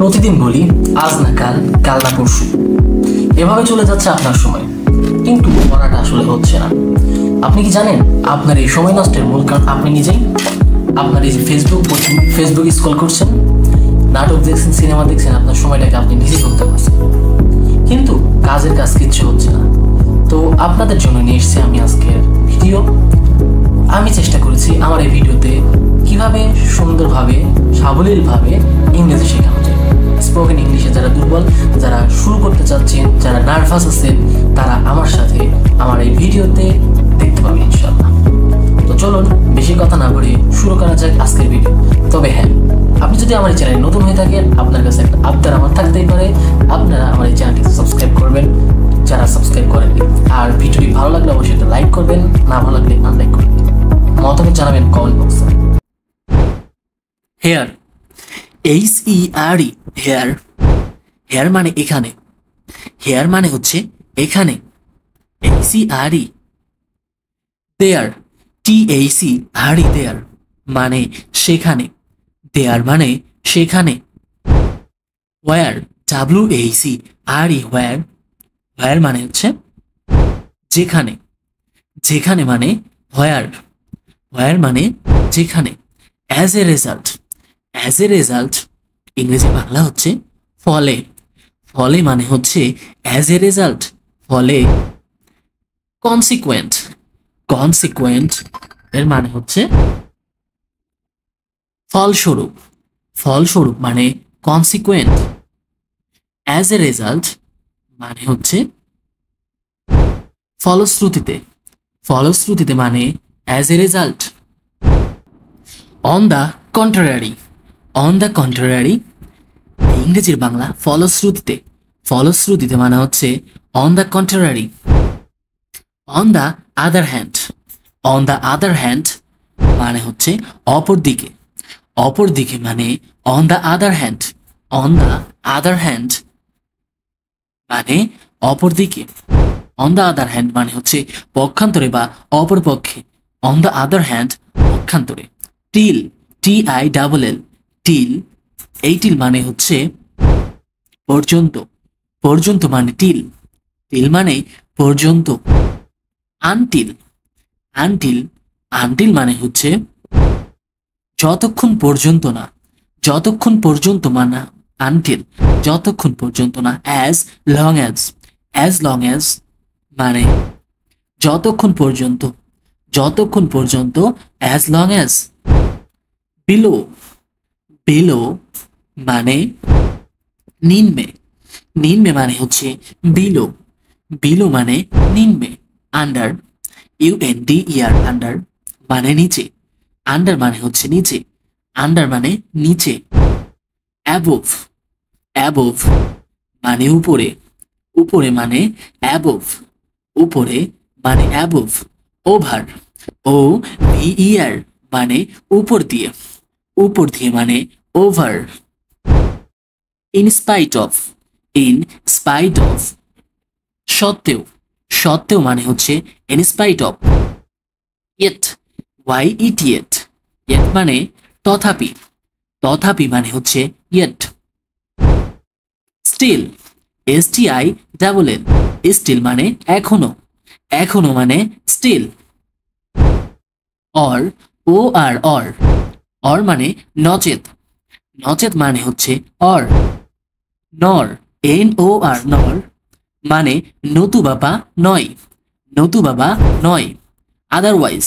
প্রতিদিন বলি আজ না কাল, কাল না পরশু, এভাবে চলে যাচ্ছে আপনার সময়, কিন্তু পড়াটা আসলে হচ্ছে না। আপনি কি জানেন আপনার এই সময় নষ্টের মূল কারণ আপনি নিজেই? আপনার এই যে ফেসবুক স্ক্রল করছেন, নাটক দেখছেন, সিনেমা দেখছেন, আপনার সময়টাকে আপনি নিজেই করতে পারছেন, কিন্তু কাজের কাজ কিচ্ছু হচ্ছে না। তো আপনাদের জন্য নিয়ে এসেছি আমি আজকের ভিডিও। আমি চেষ্টা করেছি আমার এই ভিডিওতে কিভাবে সুন্দরভাবে সাবলীলভাবে ইংরেজি শেখানো যায়। স্পোকেন ইংলিশে যারা দুর্বল, যারা শুরু করতে চাচ্ছেন, যারা নার্ভাস আছেন, তারা আমার সাথে আমার এই ভিডিওতে দেখতে পাবেন ইনশাআল্লাহ। তো চলুন বেশি কথা না বলে শুরু করা যাক আজকের ভিডিও। তবে হ্যাঁ, আপনি যদি আমার এই চ্যানেলে নতুন হয়ে থাকেন, আপনার কাছে একটা আবদার আমার থাকতেই পারে, আপনারা আমার এই চ্যানেলটিকে সাবস্ক্রাইব করবেন যারা সাবস্ক্রাইব করেননি। আর ভিডিওটি ভালো লাগলে অবশ্যই একটা লাইক করবেন, না ভালো লাগলে আনলাইক করবেন, মতামত জানাবেন কমেন্ট বক্সে। Hair, HERE, hair. হেয়ার মানে এখানে, হেয়ার মানে হচ্ছে এখানে, HERE। দেয়ার, THERE, দেয়ার মানে সেখানে, দেয়ার মানে সেখানে। War, WHERE, war. ওয়ার মানে হচ্ছে যেখানে, যেখানে মানে ওয়ার, ওয়ার মানে যেখানে। As a result, as a result ইংরেজি বাংলা হচ্ছে ফলে, ফলে মানে হচ্ছে অ্যাজ এ রেজাল্ট, ফলে। কনসিকুয়েন্ট, কনসিকুয়েন্ট এর মানে হচ্ছে ফলস্বরূপ, ফলস্বরূপ মানে কনসিকুয়েন্ট। অ্যাজ এ রেজাল্ট মানে হচ্ছে ফলশ্রুতিতে, ফলশ্রুতিতে মানে as a result. On the contrary, on the contrary ইংরেজির বাংলা ফলশ্রুতিতে, ফলশ্রুতিতে মানে হচ্ছে on the contrary. On the other hand, on the other hand মানে হচ্ছে অপর দিকে, অপর দিকে মানে on the other hand, on the other hand মানে অপর দিকে। অন দ্য আদার হ্যান্ড মানে হচ্ছে পক্ষান্তরে বা অপর পক্ষে, অন দ্য আদার হ্যান্ড পক্ষান্তরে। টিল, TILL, টিল, এই টিল মানে হচ্ছে পর্যন্ত, পর্যন্ত মানে টিল, টিল মানে পর্যন্ত। আনটিল, আনটিল, আনটিল মানে হচ্ছে যতক্ষণ পর্যন্ত না, যতক্ষণ পর্যন্ত মানে আনটিল, যতক্ষণ পর্যন্ত না। As long as, as long as মানে যতক্ষণ পর্যন্ত, যতক্ষণ পর্যন্ত, as long as. Below, below মানে নিম্নে, নিম্নে মানে হচ্ছে বিলো, বিলো মানে নিম্নে। আন্ডার, UNDER, আন্ডার মানে নিচে, আন্ডার মানে হচ্ছে নিচে, আন্ডার মানে নিচে। অ্যাবোভ, অ্যাবোভ মানে উপরে, উপরে মানে অ্যাবোভ, উপরে মানে অ্যাবোভ। ওভার, OVER মানে উপর দিয়ে, উপর দিয়ে মানে over. In spite of, in spite of সত্ত্বেও, সত্ত্বেও মানে হচ্ছে in spite of. Yet, YET, yet, yet মানে তথাপি, তথাপি মানে হচ্ছে ইয়েট। স্টিল, STILL, স্টিল মানে এখনো, এখনো মানে স্টিল। অর, OR, অর মানে নচেত, নচেত মানে হচ্ছে অর। নর, NOR, নর মানে নতুবা বা নয়, নতুবা বা নয়। আদারওয়াইজ,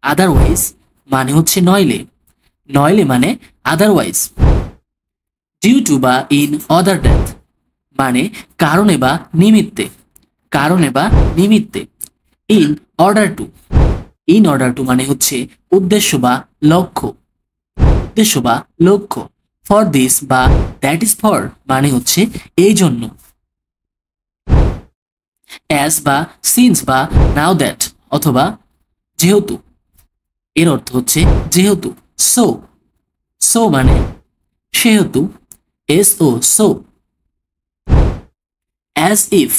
আদারওয়াইজ মানে হচ্ছে নইলে, নইলে মানে আদারওয়াইজ। ডিউ টু বা ইন অদার ডেথ মানে কারণে বা নিমিত্তে, কারণে বা নিমিত্তে। In order to, in order to মানে হচ্ছে উদ্দেশ্য বা লক্ষ্য, উদ্দেশ্য বা লক্ষ্য। ফর দিস বা দ্যাট ইজ ফর মানে হচ্ছে এই জন্য। অ্যাজ বা সিন্স বা নাও দ্যাট অথবা যেহেতু, এর অর্থ হচ্ছে যেহেতু। সো, সো মানে সেহেতু, SO, so. As if,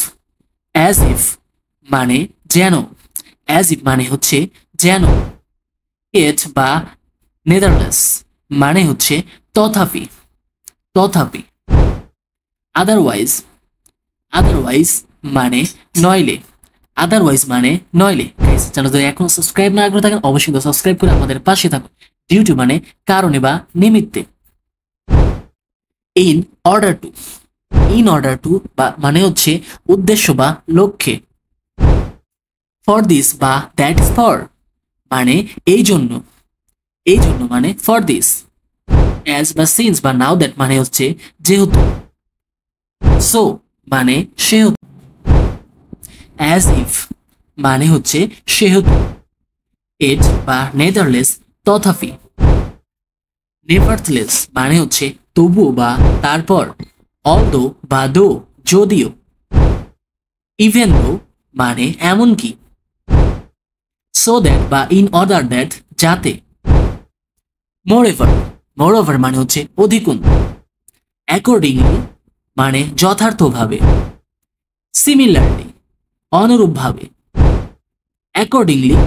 as if মানে যেন, অ্যাজ ইফ মানে হচ্ছে যেন। ইট বা নেদারলেস মানে হচ্ছে তথাপি, তথাপি। আদারওয়াইজ আদারওয়াইজ মানে নইলে আদারওয়াইজ মানে নইলে চ্যানেল যদি এখনো সাবস্ক্রাইব না করে থাকেন অবশ্যই সাবস্ক্রাইব করে আমাদের পাশে থাকুন ডিউ মানে কারণে বা নিমিত্তে in order to in order to বা মানে হচ্ছে উদ্দেশ্য বা লক্ষ্যে ফর দিস বা দ্যাট ইজ ফর মানে এই জন্য মানে ফর দিস অ্যাজ বা সিন্স বা নাও দ্যাট মানে হচ্ছে যেহেতু সো মানে সেহেতু অ্যাজ ইফ মানে হচ্ছে সেহেতু এট বা নেদারলেস তথাপি নেভারথলেস মানে হচ্ছে তবুও বা তারপর অলদো বা দো যদিও ইভেন দো মানে এমনকি সো দ্যাট বা ইন অর্ডার দ্যাট যাতে মোরওভার মানে হচ্ছে অধিকুণ অ্যাকর্ডিংলি মানে যথার্থভাবে সিমিলারলি অনুরূপভাবে অ্যাকর্ডিংলি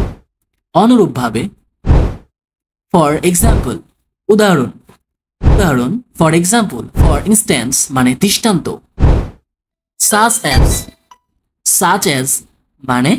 অনুরূপভাবে ফর এক্সাম্পল উদাহরণ ফর এক্সাম্পল ফর ইনস্ট্যান্স মানে দৃষ্টান্ত সাচ অ্যাজ মানে